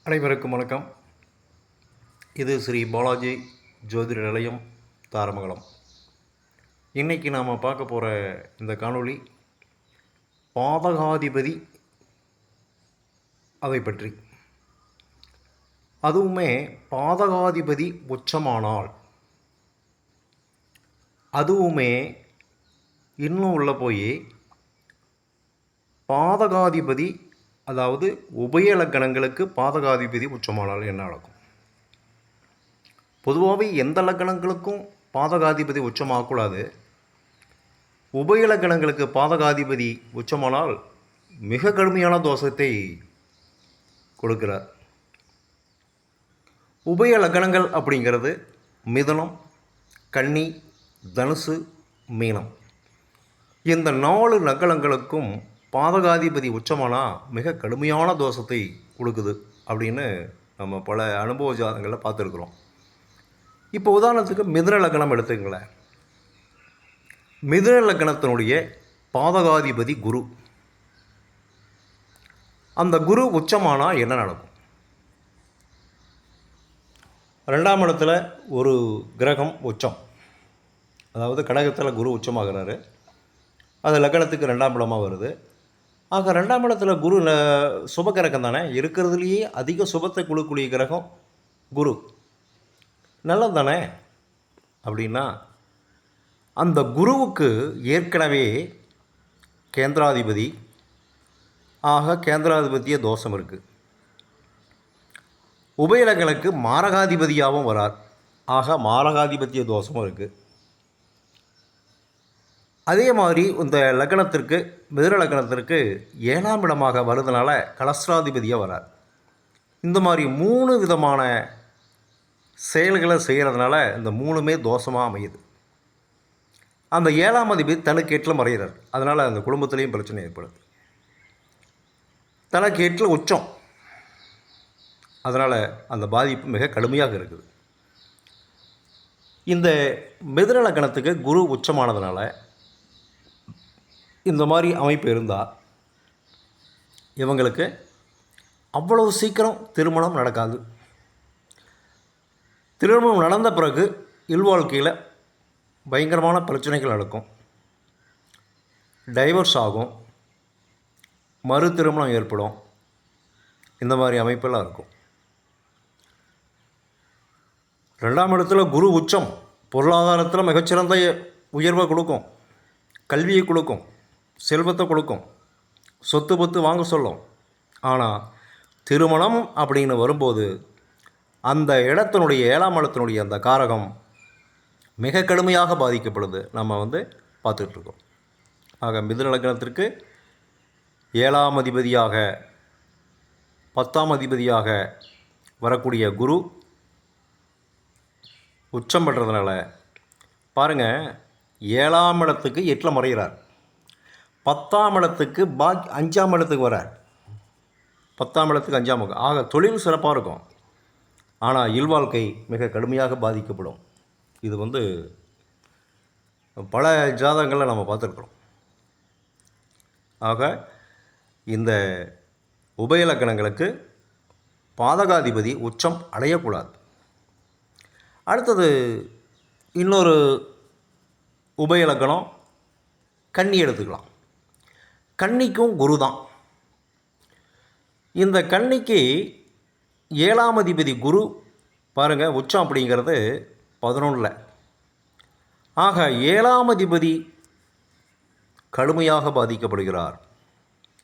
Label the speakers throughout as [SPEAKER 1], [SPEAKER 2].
[SPEAKER 1] அனைவருக்கும் வணக்கம். இது ஸ்ரீ பாலாஜி ஜோதிட நிலையம், தாரமங்கலம். இன்றைக்கி நாம் பார்க்க போகிற இந்த காணொளி பாதகாதிபதி அதை பற்றி. அதுவுமே பாதகாதிபதி உச்சமானால், அதுவுமே இன்னும் உள்ள போய் பாதகாதிபதி, அதாவது உபய லக்கணங்களுக்கு பாதகாதிபதி உச்சமானால் என்ன நடக்கும்? பொதுவாகவே எந்த லக்கணங்களுக்கும் பாதகாதிபதி உச்சமாகக்கூடாது. உபய லக்கணங்களுக்கு பாதகாதிபதி உச்சமானால் மிக கடுமையான தோஷத்தை கொடுக்கிறார். உபய லக்கணங்கள் அப்படிங்கிறது மிதுனம், கன்னி, தனுசு, மீனம். இந்த 4 லக்கணங்களுக்கும் பாதகாதிபதி உச்சமானால் மிக கடுமையான தோஷத்தை கொடுக்குது அப்படின்னு நம்ம பல அனுபவ ஜாதகங்களில் பார்த்துருக்குறோம். இப்போ உதாரணத்துக்கு மிதுன லக்கணம் எடுத்துங்களேன். மிதுன லக்கணத்தினுடைய பாதகாதிபதி குரு. அந்த குரு உச்சமானால் என்ன நடக்கும்? 2ஆம் இடத்துல ஒரு கிரகம் உச்சம், அதாவது கடகத்தில் குரு உச்சமாகிறாரு. அது லக்கணத்துக்கு 2ஆம் இடமாக வருது. ஆக 2ஆம் இடத்துல குரு சுப கிரகம் தானே, இருக்கிறதுலையே அதிக சுபத்தை கொடுக்கக்கூடிய கிரகம் குரு. நல்லது தானே? அப்படின்னா அந்த குருவுக்கு ஏற்கனவே கேந்திராதிபதி, ஆக கேந்திராதிபதிய தோஷம் இருக்குது. உபயலக்கணக்கு மாரகாதிபதியாகவும் வரார், ஆக மாரகாதிபத்திய தோஷமும் இருக்குது. அதே மாதிரி இந்த லக்கணத்திற்கு, மிதுன லக்கணத்திற்கு 7ஆம் இடமாக வருதுனால கலஸ்திராதிபதியாக வரார். இந்த மாதிரி 3 விதமான செயல்களை செய்கிறதுனால இந்த 3மே தோஷமாக அமையுது. அந்த 7ஆம் அதிபதி தனக்கு எட்டில் மறைகிறார், அதனால் அந்த குடும்பத்திலையும் பிரச்சனை ஏற்படுது. தனக்கு எட்டில் உச்சம், அதனால் அந்த பாதிப்பு மிக கடுமையாக இருக்குது. இந்த மிதுன லக்கணத்துக்கு குரு உச்சமானதுனால இந்த மாதிரி அமைப்பு இருந்தால் இவங்களுக்கு அவ்வளவு சீக்கிரம் திருமணம் நடக்காது. திருமணம் நடந்த பிறகு இல்வாழ்க்கையில் பயங்கரமான பிரச்சனைகள் நடக்கும், டைவர்ஸ் ஆகும், மறு திருமணம் ஏற்படும். இந்த மாதிரி அமைப்பெல்லாம் இருக்கும். 2ஆம் இடத்துல குரு உச்சம் பொருளாதாரத்தில் மிகச்சிறந்த உயர்வை கொடுக்கும், கல்வியை கொடுக்கும், செல்வத்தை கொடுக்கும், சொத்து பத்து வாங்க சொல்லும். ஆனால் திருமணம் அப்படின்னு வரும்போது அந்த இடத்தினுடைய 7ஆம் இடத்தினுடைய அந்த காரகம் மிக கடுமையாக பாதிக்கப்படுது. நம்ம பார்த்துட்ருக்கோம். ஆக மிதுன லக்னத்திற்கு 7ஆம் அதிபதியாக 10ஆம் அதிபதியாக வரக்கூடிய குரு உச்சம் பெற்றதுனால பாருங்கள், 7ஆம் இடத்துக்கு 8ல் மறைகிறார், 10ஆம் இடத்துக்கு 5ஆம் இடத்துக்கு வரார். 10ஆம் இடத்துக்கு 5ஆம் இடம். ஆக தொழில் சிறப்பாக இருக்கும், ஆனால் இல்வாழ்க்கை மிக கடுமையாக பாதிக்கப்படும். இது பல ஜாதகங்களில் நம்ம பார்த்துருக்குறோம். ஆக இந்த உபயலக்கணங்களுக்கு பாதகாதிபதி உச்சம் அடையக்கூடாது. அடுத்தது இன்னொரு உபயலக்கணம் கன்னி எடுத்துக்கலாம். கன்னிக்கும் குரு தான். இந்த கன்னிக்கு 7ஆம் அதிபதி குரு பாருங்கள், உச்சம் அப்படிங்கிறது 11. ஆக 7ஆம் அதிபதி கடுமையாக பாதிக்கப்படுகிறார்.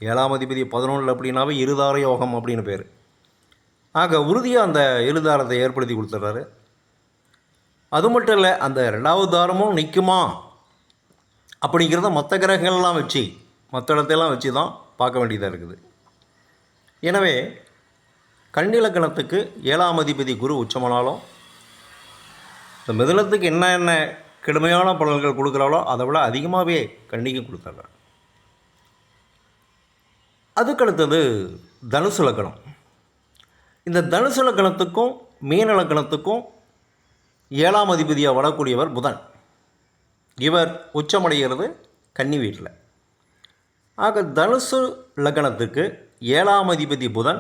[SPEAKER 1] 7ஆம் அதிபதி 11 அப்படின்னாவே இருதார யோகம் அப்படின்னு பேர். ஆக உறுதியாக அந்த இருதாரத்தை ஏற்படுத்தி கொடுத்துட்றாரு. அது மட்டும் இல்லை, அந்த 2வது தாரமும் நிற்குமா அப்படிங்கிறத மற்ற கிரகங்கள்லாம் வச்சு, மற்ற இடத்தையெல்லாம் வச்சு தான் பார்க்க வேண்டியதாக இருக்குது. எனவே கன்னி லக்கணத்துக்கு 7ஆம் அதிபதி குரு உச்சமானாலும் இந்த மிதுனத்துக்கு என்ன கடுமையான பலன்கள் கொடுக்குறாலோ அதை விட அதிகமாகவே கன்னிக்கு கொடுத்துட்றார். அதுக்கடுத்தது தனுசு லக்கணம். இந்த தனுசு லக்கணத்துக்கும் மீன லக்கணத்துக்கும் 7ஆம் அதிபதியாக வரக்கூடியவர் புதன். இவர் உச்சமடைகிறது கன்னி வீட்டில். ஆக தனுசு லக்னத்துக்கு 7ஆம் அதிபதி புதன்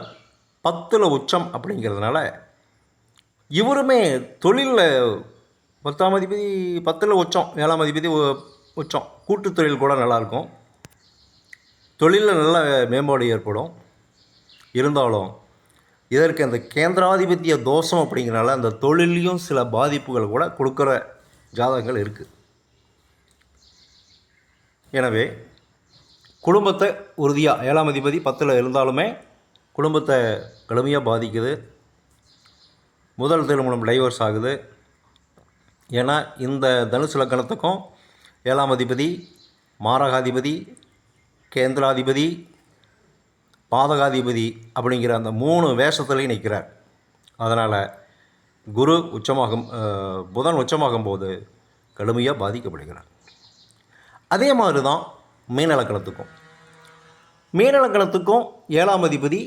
[SPEAKER 1] 10ல் உச்சம் அப்படிங்கிறதுனால இவருமே தொழிலில் 10ஆம் அதிபதி 10ல் உச்சம், 7ஆம் அதிபதி உச்சம். கூட்டு தொழில் கூட நல்லாயிருக்கும், தொழிலில் நல்ல மேம்பாடு ஏற்படும். இருந்தாலும் இதற்கு அந்த கேந்திராதிபத்திய தோஷம் அப்படிங்கிறனால அந்த தொழிலையும் சில பாதிப்புகள் கூட கொடுக்குற ஜாதகங்கள் இருக்குது. எனவே குடும்பத்தை உறுதியாக 7ஆம் அதிபதி 10ல் இருந்தாலுமே குடும்பத்தை கடுமையாக பாதிக்குது. முதல் திருமணம் டைவர்ஸ் ஆகுது. ஏன்னா இந்த தனுசு லக்கணத்துக்கும் 7ஆம் அதிபதி, மாரகாதிபதி, கேந்திராதிபதி, பாதகாதிபதி அப்படிங்கிற அந்த 3 வேஷத்துலேயும் நிற்கிறார். அதனால் குரு உச்சமாகும், புதன் உச்சமாகும் போது கடுமையாக பாதிக்கப்படுகிறார். அதே மாதிரி தான் மீனலக்கணத்துக்கும் 7ஆம் அதிபதி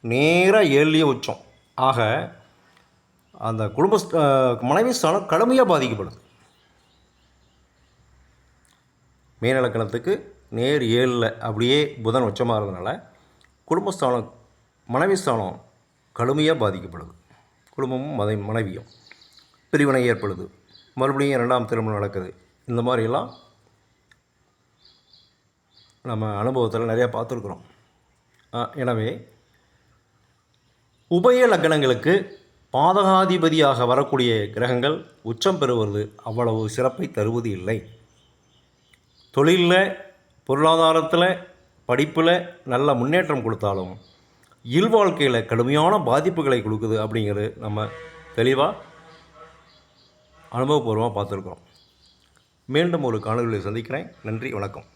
[SPEAKER 1] நேராக 7லேயே உச்சம். ஆக அந்த குடும்ப மனைவி ஸ்தானம் கடுமையாக பாதிக்கப்படுது. மீனலக்கணத்துக்கு நேர் 7ல் அப்படியே புதன் உச்சமாகிறதுனால குடும்பஸ்தானம் மனைவி ஸ்தானம் கடுமையாக பாதிக்கப்படுது. குடும்பமும் மனைவியும் பிரிவினை ஏற்படுது. மறுபடியும் 2ஆம் திருமணம் நடக்குது. இந்த மாதிரியெல்லாம் நம்ம அனுபவத்தில் நிறையா பார்த்துருக்குறோம். எனவே உபய லக்கணங்களுக்கு பாதகாதிபதியாக வரக்கூடிய கிரகங்கள் உச்சம் பெறுவது அவ்வளவு சிறப்பை தருவது இல்லை. தொழிலில், பொருளாதாரத்தில், படிப்பில் நல்ல முன்னேற்றம் கொடுத்தாலும் இல்வாழ்க்கையில் கடுமையான பாதிப்புகளை கொடுக்குது அப்படிங்கிறது நம்ம தெளிவாக அனுபவபூர்வமாக பார்த்துருக்குறோம். மீண்டும் ஒரு காணொலியில் சந்திக்கிறேன். நன்றி, வணக்கம்.